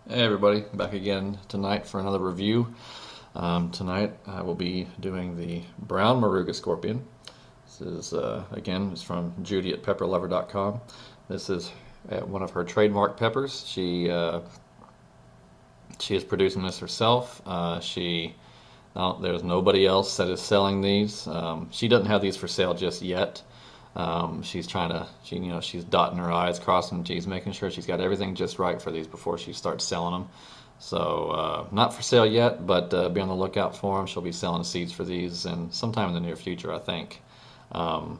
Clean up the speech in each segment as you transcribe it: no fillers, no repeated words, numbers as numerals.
Hey everybody, back again tonight for another review. Tonight I will be doing the brown Moruga scorpion. This is, again, it's from Judy at pepperlover.com. This is one of her trademark peppers. She is producing this herself. There's nobody else that is selling these. She doesn't have these for sale just yet. She's dotting her I's, crossing her T's, making sure she's got everything just right for these before she starts selling them. So, not for sale yet, but be on the lookout for them. She'll be selling seeds for these and sometime in the near future, I think. I'm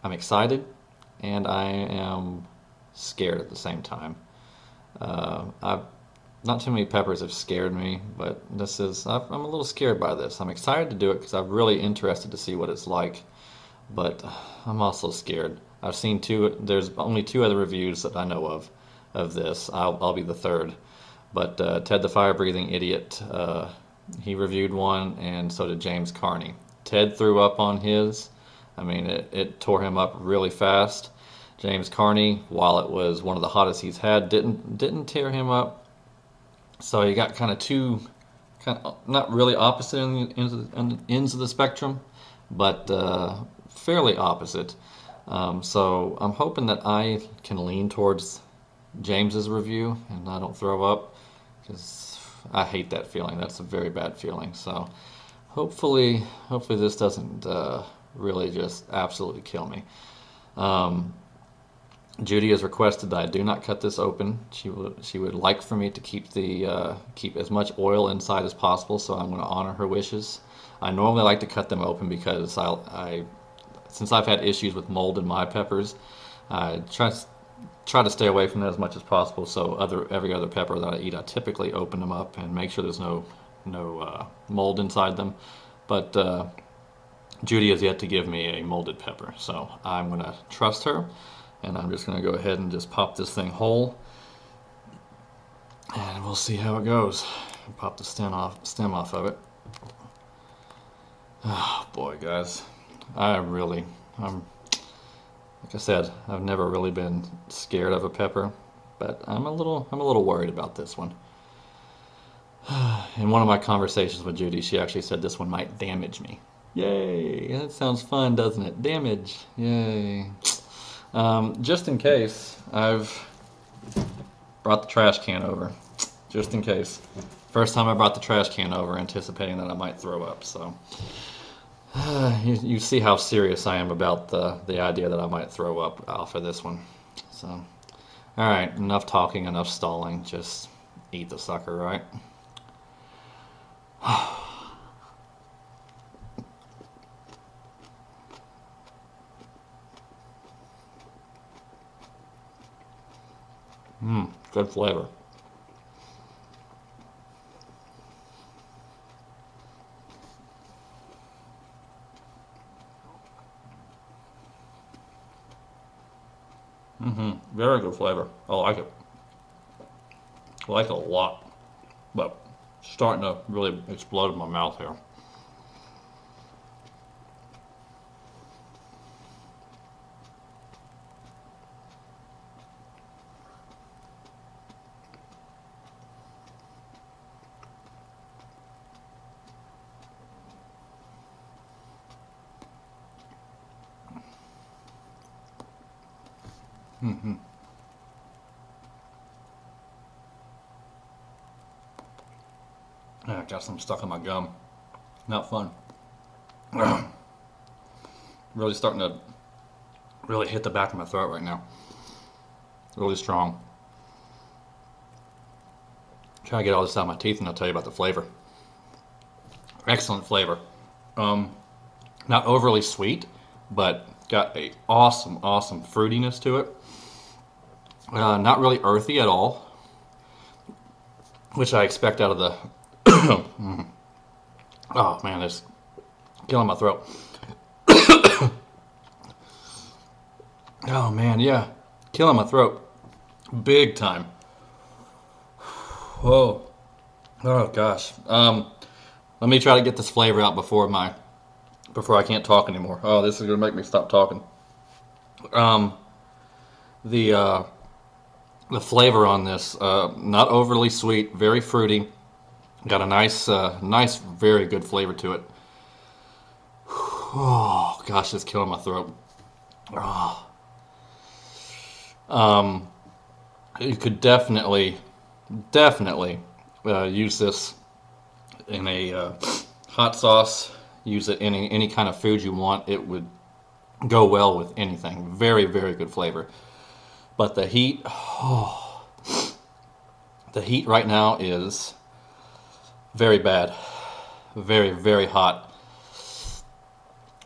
excited and I am scared at the same time. Not too many peppers have scared me, but I'm a little scared by this. I'm excited to do it because I'm really interested to see what it's like, but I'm also scared. There's only two other reviews that I know of this. I'll be the third. But Ted the Fire Breathing Idiot, he reviewed one, and so did James Carney. Ted threw up on his. I mean, it tore him up really fast. James Carney, while it was one of the hottest he's had, didn't tear him up. So you got kind of not really opposite ends of the spectrum, but fairly opposite. So I'm hoping that I can lean towards James's review and I don't throw up, because I hate that feeling. That's a very bad feeling. So hopefully this doesn't really just absolutely kill me. Judy has requested that I do not cut this open. She would like for me to keep as much oil inside as possible, so I'm going to honor her wishes. I normally like to cut them open because since I've had issues with mold in my peppers, I try to stay away from that as much as possible. So every other pepper that I eat, I typically open them up and make sure there's no mold inside them. But Judy has yet to give me a molded pepper, so I'm going to trust her. And I'm just going to go ahead and just pop this thing whole, and we'll see how it goes. Pop the stem off of it. Oh boy, guys, like I said, I've never really been scared of a pepper, but I'm a little worried about this one. In one of my conversations with Judy, she actually said this one might damage me. Yay! That sounds fun, doesn't it? Damage! Yay! Just in case, I've brought the trash can over. Just in case. First time I brought the trash can over, anticipating that I might throw up. So you see how serious I am about the idea that I might throw up off of this one. So, all right, enough talking, enough stalling. Just eat the sucker, right? Good flavor. Very good flavor. I like it. I like it a lot, but it's starting to really explode in my mouth here. I got some stuck in my gum. Not fun. Really starting to really hit the back of my throat right now. Really strong. Try to get all this out of my teeth and I'll tell you about the flavor. Excellent flavor. Not overly sweet, but got a awesome fruitiness to it. Not really earthy at all, which I expect out of the oh man, it's killing my throat. Oh man, yeah, killing my throat big time. Whoa. Oh gosh. Let me try to get this flavor out before I can't talk anymore. Oh, this is gonna make me stop talking. The The flavor on this, not overly sweet, very fruity. Got a nice, very good flavor to it. Oh gosh, it's killing my throat. Oh. You could definitely use this in a hot sauce. Use it in any kind of food you want. It would go well with anything. Very, very good flavor. But the heat, the heat right now is very bad. Very, very hot.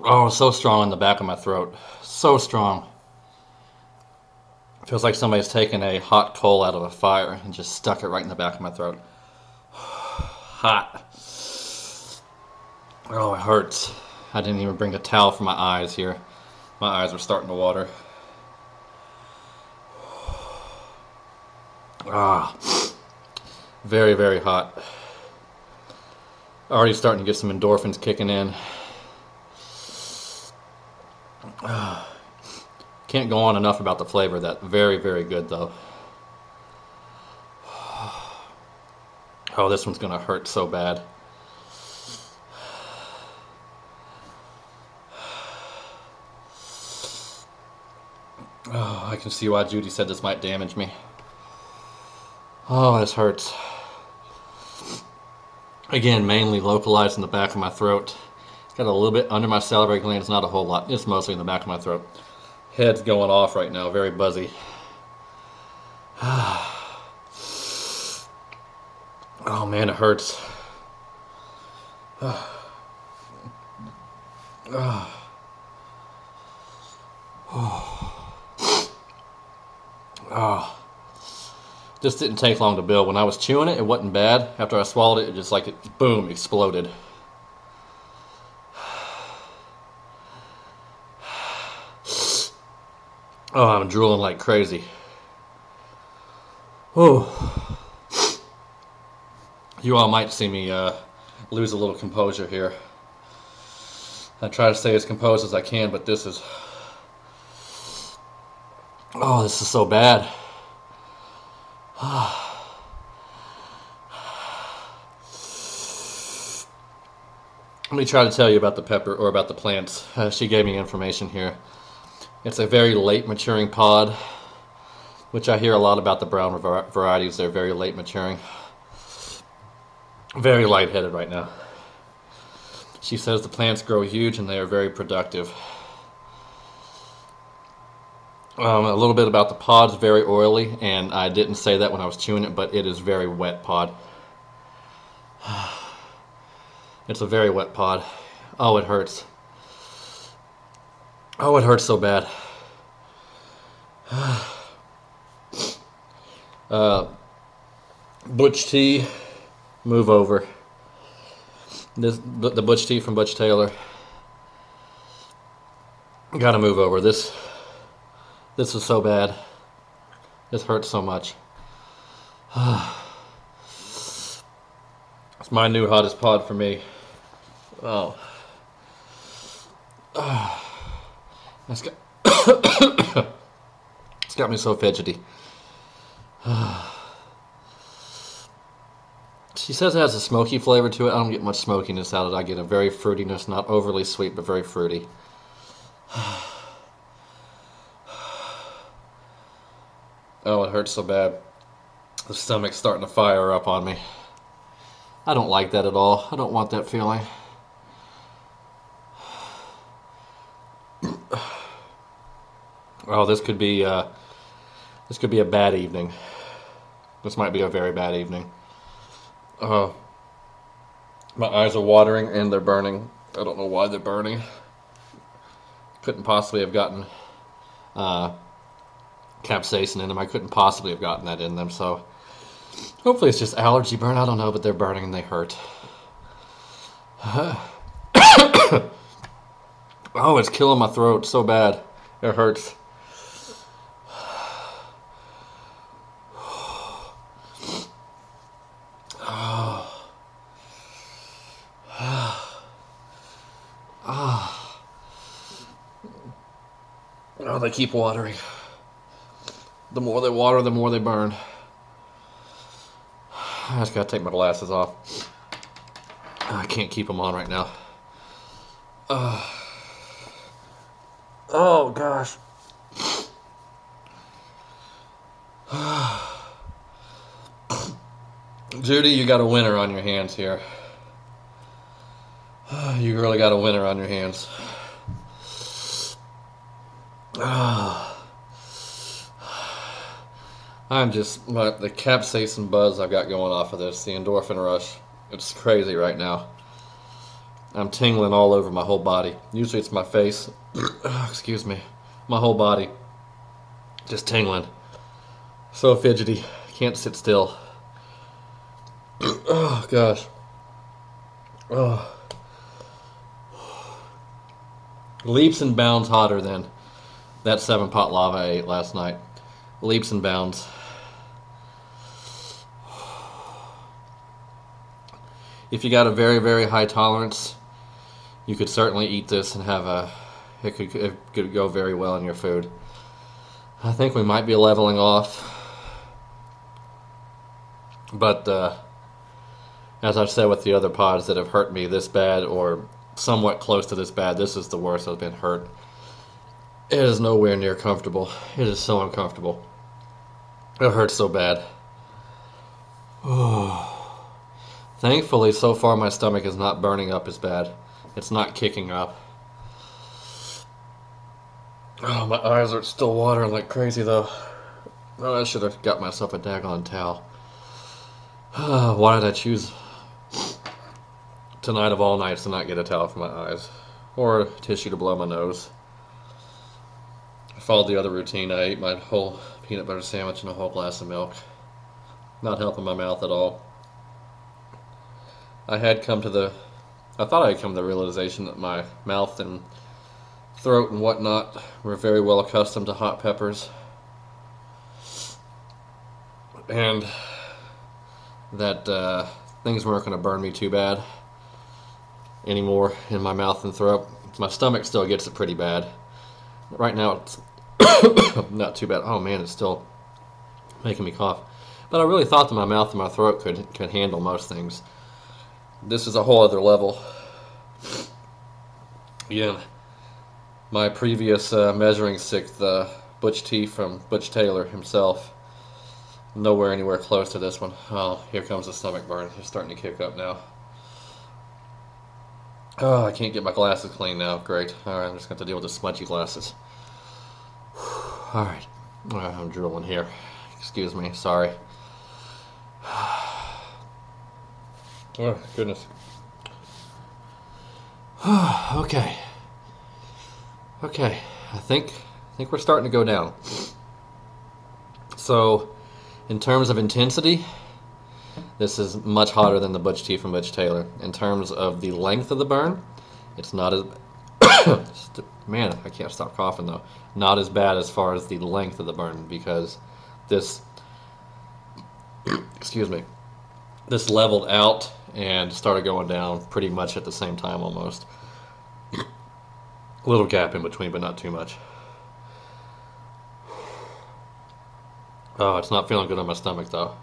Oh, so strong in the back of my throat. So strong. Feels like somebody's taken a hot coal out of a fire and just stuck it right in the back of my throat. Hot. Oh, it hurts. I didn't even bring a towel for my eyes here. My eyes are starting to water. Ah, very, very hot. Already starting to get some endorphins kicking in. Can't go on enough about the flavor. That very, very good though. Oh, this one's gonna hurt so bad. Oh, I can see why Judy said this might damage me. Oh, this hurts. Again, mainly localized in the back of my throat. Got a little bit under my salivary glands, not a whole lot. It's mostly in the back of my throat. Head's going off right now, very buzzy. Oh man, it hurts. This didn't take long to build. When I was chewing it, it wasn't bad. After I swallowed it, it just like it, boom, exploded. Oh, I'm drooling like crazy. Oh. You all might see me lose a little composure here. I try to stay as composed as I can, but this is... Oh, this is so bad. Let me try to tell you about the pepper, or about the plants. She gave me information here. It's a very late maturing pod, which I hear a lot about the brown varieties. They're very late maturing. Very lightheaded right now. She says the plants grow huge and they are very productive. A little bit about the pod's very oily, and I didn't say that when I was chewing it, but it is very wet pod. It's a very wet pod. Oh, it hurts. Oh, it hurts so bad. Butch T, move over. The Butch T from Butch Taylor. Gotta move over. This is so bad. This hurts so much. It's my new hottest pod for me. Oh. It's got me so fidgety. She says it has a smoky flavor to it. I don't get much smokiness out of it. I get a very fruitiness, not overly sweet, but very fruity. Oh, it hurts so bad. The stomach's starting to fire up on me. I don't like that at all. I don't want that feeling. Oh, this could be a bad evening. This might be a very bad evening. My eyes are watering and they're burning. I don't know why they're burning. Couldn't possibly have gotten capsaicin in them. I couldn't possibly have gotten that in them. So hopefully it's just allergy burn. I don't know, but they're burning and they hurt. Oh, it's killing my throat so bad. It hurts. Oh, they keep watering. The more they water, the more they burn. I just gotta take my glasses off. I can't keep them on right now. Oh gosh. Judy, you got a winner on your hands here. You really got a winner on your hands. I'm just, the capsaicin buzz I've got going off of this, the endorphin rush, it's crazy right now. I'm tingling all over my whole body. Usually it's my face, excuse me, my whole body, just tingling. So fidgety, can't sit still. Oh gosh. Oh. Leaps and bounds hotter than that 7-pot lava I ate last night. Leaps and bounds. If you got a very, very high tolerance, you could certainly eat this and have it could go very well in your food. I think we might be leveling off. But as I've said with the other pods that have hurt me this bad or somewhat close to this bad, this is the worst I've been hurt. It is nowhere near comfortable. It is so uncomfortable. It hurts so bad. Oh. Thankfully, so far my stomach is not burning up as bad. It's not kicking up. Oh, my eyes are still watering like crazy though. Oh, I should have got myself a daggone towel. Why did I choose tonight of all nights to not get a towel for my eyes? Or a tissue to blow my nose. I followed the other routine. I ate my whole peanut butter sandwich and a whole glass of milk. Not helping my mouth at all. I thought I had come to the realization that my mouth and throat and whatnot were very well accustomed to hot peppers. And that things weren't going to burn me too bad anymore in my mouth and throat. My stomach still gets it pretty bad. Right now it's not too bad. Oh man, it's still making me cough. But I really thought that my mouth and my throat could handle most things. This is a whole other level. Again, my previous measuring stick, the Butch T from Butch Taylor himself, nowhere anywhere close to this one. Oh, here comes the stomach burn. It's starting to kick up now. Oh, I can't get my glasses clean now. Great. Alright, I'm just going to have to deal with the smudgy glasses. Alright. I'm drooling here. Excuse me. Sorry. Oh, goodness. Okay. I think we're starting to go down. So, in terms of intensity, this is much hotter than the Butch T from Butch Taylor. In terms of the length of the burn, it's not as... Man, I can't stop coughing though. Not as bad as far as the length of the burn, because this... Excuse me. This leveled out and started going down pretty much at the same time almost. A little gap in between, but not too much. Oh, it's not feeling good on my stomach though.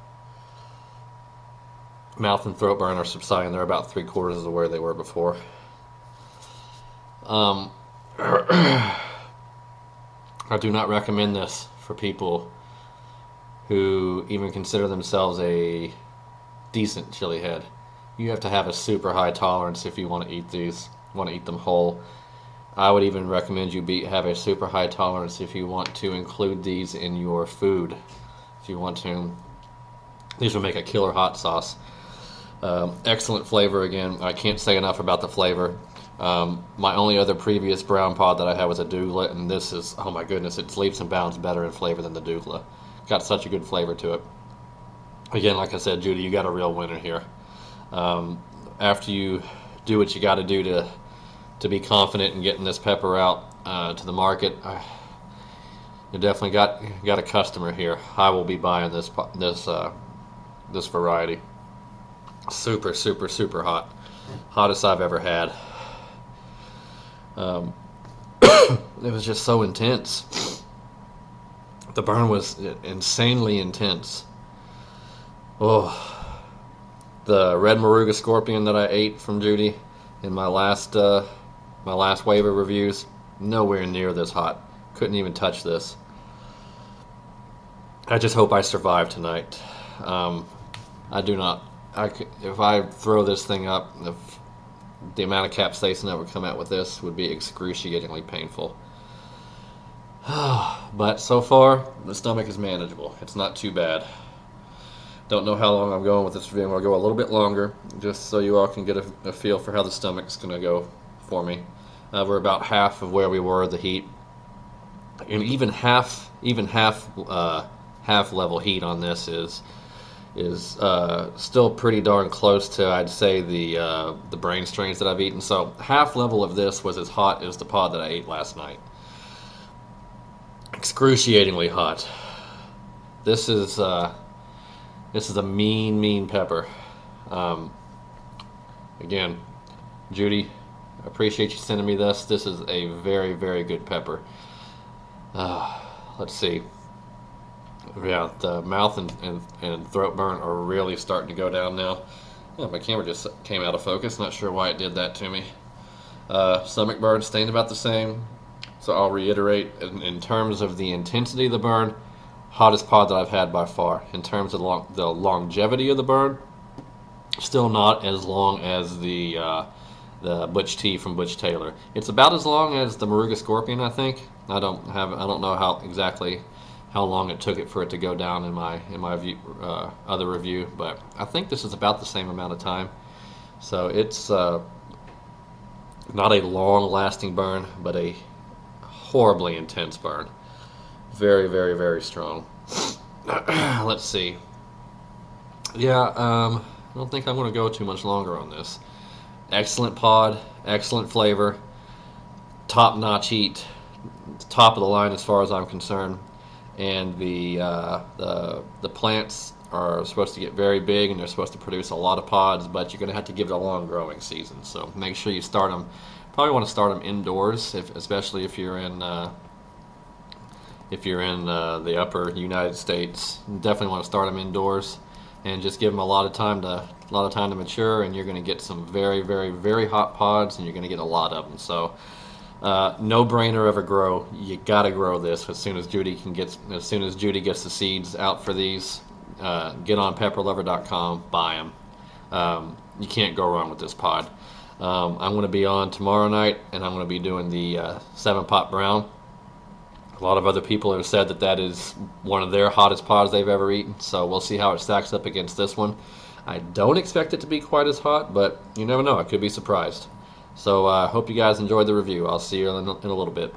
Mouth and throat burn are subsiding. They're about 3/4 of where they were before. I do not recommend this for people who even consider themselves a decent chili head. You have to have a super high tolerance if you want to eat these, want to eat them whole. I would even recommend you have a super high tolerance if you want to include these in your food. If you want to, these will make a killer hot sauce. Excellent flavor again. I can't say enough about the flavor. My only other previous brown pod that I had was a douglas, and this is, oh my goodness, it's leaps and bounds better in flavor than the douglas. Got such a good flavor to it. Again, like I said, Judy, you got a real winner here. After you do what you got to do to be confident in getting this pepper out to the market, you definitely got a customer here. I will be buying this variety. Super, super, super hot. Hottest I've ever had. It was just so intense. The burn was insanely intense. Oh, the red Moruga scorpion that I ate from Judy in my last wave of reviews, nowhere near this hot. Couldn't even touch this. I just hope I survive tonight. I do not. If I throw this thing up, the amount of capsaicin that would come out with this would be excruciatingly painful. But so far, the stomach is manageable. It's not too bad. Don't know how long I'm going with this review. I'm going to go a little bit longer, just so you all can get a feel for how the stomach's going to go for me. We're about half of where we were, the heat, and even half level heat on this is still pretty darn close to, I'd say, the brain strains that I've eaten. So half level of this was as hot as the pod that I ate last night. Excruciatingly hot. This is a mean pepper. Again, Judy, I appreciate you sending me this. This is a very, very good pepper. Let's see. Yeah, the mouth and throat burn are really starting to go down now. Oh, my camera just came out of focus. Not sure why it did that to me. Stomach burn staying about the same. So I'll reiterate, in terms of the intensity of the burn, hottest pod that I've had by far. In terms of the longevity of the burn, still not as long as the Butch T from Butch Taylor. It's about as long as the Moruga Scorpion, I think. I don't know how exactly how long it took it for it to go down in my other review, but I think this is about the same amount of time. So it's not a long-lasting burn, but a horribly intense burn. Very, very, very strong. Let's see. Yeah, I don't think I'm going to go too much longer on this. Excellent pod, excellent flavor, top-notch heat, top of the line as far as I'm concerned. And the plants are supposed to get very big, and they're supposed to produce a lot of pods, but you're going to have to give it a long growing season. So make sure you start them. Probably want to start them indoors, especially if you're in the upper United States. Definitely want to start them indoors, and just give them a lot of time to mature, and you're going to get some very, very, very hot pods, and you're going to get a lot of them. So no brainer ever grow. You got to grow this as soon as Judy gets the seeds out for these. Get on pepperlover.com, buy them. You can't go wrong with this pod. I'm going to be on tomorrow night, and I'm going to be doing the 7-pot brown. A lot of other people have said that is one of their hottest pods they've ever eaten, so we'll see how it stacks up against this one. I don't expect it to be quite as hot, but you never know. I could be surprised. So I hope you guys enjoyed the review. I'll see you in a little bit.